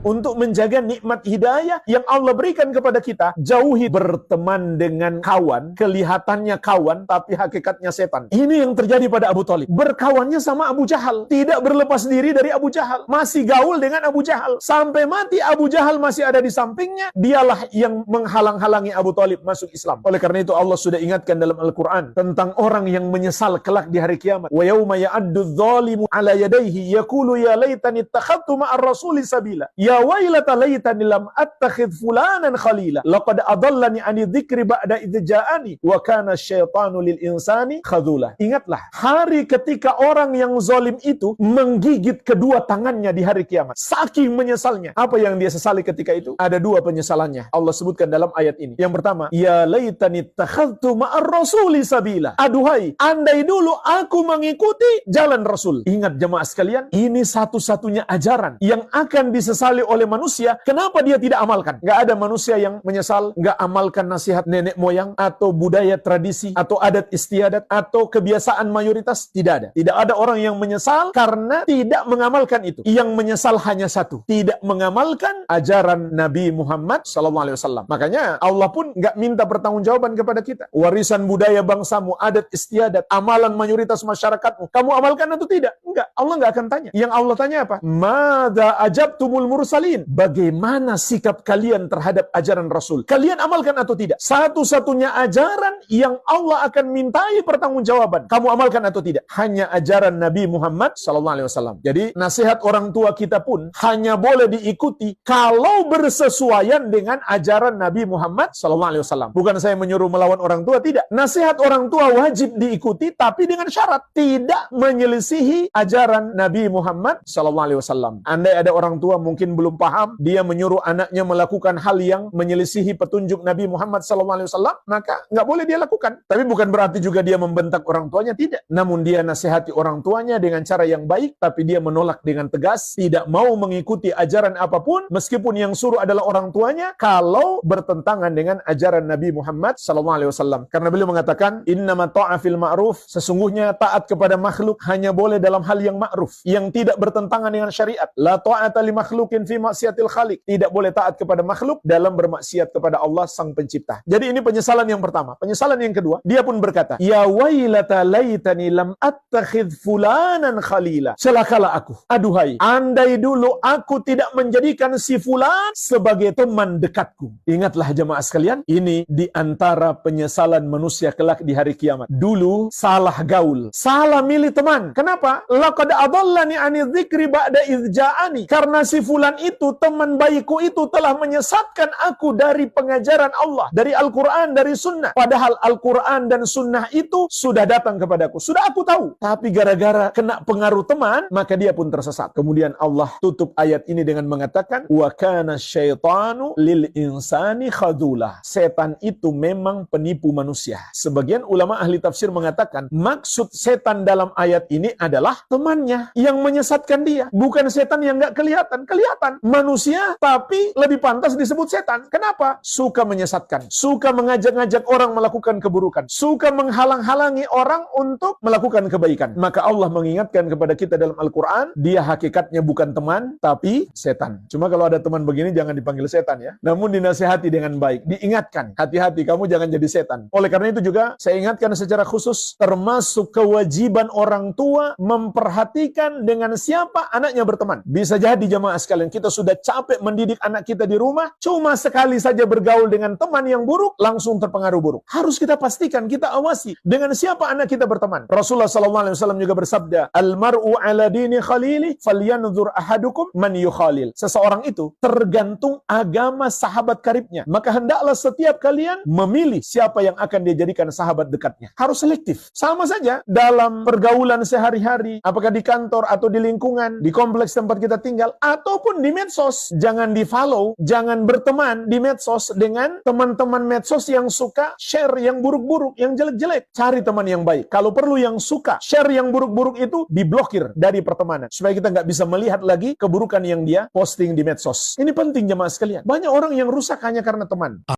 untuk menjaga nikmat hidayah yang Allah berikan kepada kita. Jauhi berteman dengan kawan, kelihatannya kawan, tapi hakikatnya setan. Ini yang terjadi pada Abu Thalib. Berkawannya sama Abu Jahal. Tidak berlepas diri dari Abu Jahal. Masih gaul dengan Abu Jahal. Sampai mati Abu Jahal masih ada di sampingnya. Dialah yang menghalang-halangi Abu Thalib masuk Islam. Oleh karena itu Allah sudah ingatkan dalam Al-Quran tentang orang yang menyesal kelak di hari kiamat. Wa yauma ya'addu dzalimu ala yadayhi yaqulu ya laitani ittakhadtu ma'ar rasuli sabila. Ya wailata laitani lam attakhidh fulanan khalila. Laqad adallani 'ani dzikri ba'da idz ja'ani wa kana syaitanu lil insani khadzula. Ingatlah hari ketika orang yang zalim itu menggigit kedua tangannya di hari kiamat. Saking menyesalnya. Apa yang dia sesali ketika itu? Ada dua penyesalannya. Allah sebutkan dalam ayat ini. Yang pertama, ya laitani ittakhadtu ma'ar rasuli sabila. Aduhai, andai dulu aku mengikuti jalan Rasul. Ingat jemaah sekalian, ini satu-satunya ajaran yang akan disesali oleh manusia. Kenapa dia tidak amalkan? Gak ada manusia yang menyesal, gak amalkan nasihat nenek moyang, atau budaya tradisi, atau adat istiadat, atau kebiasaan mayoritas. Tidak ada. Tidak ada orang yang menyesal karena tidak mengamalkan itu. Yang menyesal hanya satu, tidak mengamalkan ajaran Nabi Muhammad SAW. Makanya Allah pun gak minta pertanggungjawaban kepada kita. Warisan budaya bangsamu, adat istiadat, amalan mayoritas masyarakatmu, kamu amalkan atau tidak? Enggak, Allah enggak akan tanya. Yang Allah tanya apa? Madza ajabtumul mursalin? Bagaimana sikap kalian terhadap ajaran Rasul? Kalian amalkan atau tidak? Satu-satunya ajaran yang Allah akan mintai pertanggungjawaban, kamu amalkan atau tidak? Hanya ajaran Nabi Muhammad SAW. Jadi nasihat orang tua kita pun hanya boleh diikuti kalau bersesuaian dengan ajaran Nabi Muhammad SAW. Bukan saya menyuruh melawan orang tua, tidak. Nasihat orang tua wajib diikuti, tapi dengan syarat tidak menyelisihi ajaran Nabi Muhammad SAW. Andai ada orang tua mungkin belum paham, dia menyuruh anaknya melakukan hal yang menyelisihi petunjuk Nabi Muhammad SAW, maka nggak boleh dia lakukan. Tapi bukan berarti juga dia membentak orang tuanya, tidak. Namun dia nasihati orang tuanya dengan cara yang baik, tapi dia menolak dengan tegas, tidak mau mengikuti ajaran apapun, meskipun yang suruh adalah orang tuanya, kalau bertentangan dengan ajaran Nabi Muhammad SAW. Karena beliau mengatakan, innama ta'a fil ma'ruf, sesungguhnya taat kepada makhluk hanya boleh dalam hal yang ma'ruf, yang tidak bertentangan dengan syariat. La ta'ata li makhlukin fi maksiatil khaliq, tidak boleh taat kepada makhluk dalam bermaksiat kepada Allah sang pencipta. Jadi ini penyesalan yang pertama. Penyesalan yang kedua, dia pun berkata, ya wailata laitani lam attakhidh fulanan khalila. Celakalah aku, aduhai, andai dulu aku tidak menjadikan si fulan sebagai teman dekatku. Ingatlah jemaah sekalian, ini di antara penyesalan manusia kelak di hari kiamat. Dulu salah gaul, salah milih teman. Kenapa? Laqad adallani 'ani dzikri ba'da idz ja'ani. Karena si fulan itu, teman baikku itu telah menyesatkan aku dari pengajaran Allah, dari Al-Quran, dari Sunnah. Padahal Al-Quran dan Sunnah itu sudah datang kepadaku, sudah aku tahu. Tapi gara-gara kena pengaruh teman, maka dia pun tersesat. Kemudian Allah tutup ayat ini dengan mengatakan, wa kana syaitanu lil insani khadula. Setan itu memang penipu manusia. Sebagian ulama ahli tafsir mengatakan, maksud setan dalam ayat ini adalah temannya yang menyesatkan dia. Bukan setan yang nggak kelihatan. Kelihatan manusia, tapi lebih pantas disebut setan. Kenapa? Suka menyesatkan, suka mengajak-ngajak orang melakukan keburukan, suka menghalang-halangi orang untuk melakukan kebaikan. Maka Allah mengingatkan kepada kita dalam Al-Quran, dia hakikatnya bukan teman, tapi setan. Cuma kalau ada teman begini, jangan dipanggil setan ya. Namun dinasihati dengan baik, diingatkan, hati-hati kamu jangan jadi setan. Oleh karena itu juga, saya ingatkan secara khusus, termasuk kewajiban orang tua memperhatikan dengan siapa anaknya berteman. Bisa jadi jemaah sekalian, kita sudah capek mendidik anak kita di rumah, cuma sekali saja bergaul dengan teman yang buruk, langsung terpengaruh buruk. Harus kita pastikan, kita awasi dengan siapa anak kita berteman. Rasulullah SAW juga bersabda, Al-mar'u ala dini khalili, falyanzur ahadukum man yukhalil. Seseorang itu tergantung agama sahabat karibnya. Maka hendaklah setiap kalian memilih siapa yang akan dia jadikan sahabat dekatnya. Harus selektif. Sama saja dalam pergaulan sehari-hari, apakah di kantor atau di lingkungan, di kompleks tempat kita tinggal, ataupun di medsos. Jangan di-follow, jangan berteman di medsos dengan teman-teman medsos yang suka share yang buruk-buruk, yang jelek-jelek. Cari teman yang baik. Kalau perlu yang suka share yang buruk-buruk itu, diblokir dari pertemanan. Supaya kita nggak bisa melihat lagi keburukan yang dia posting di medsos. Ini penting jemaah sekalian. Banyak orang yang rusak hanya karena teman.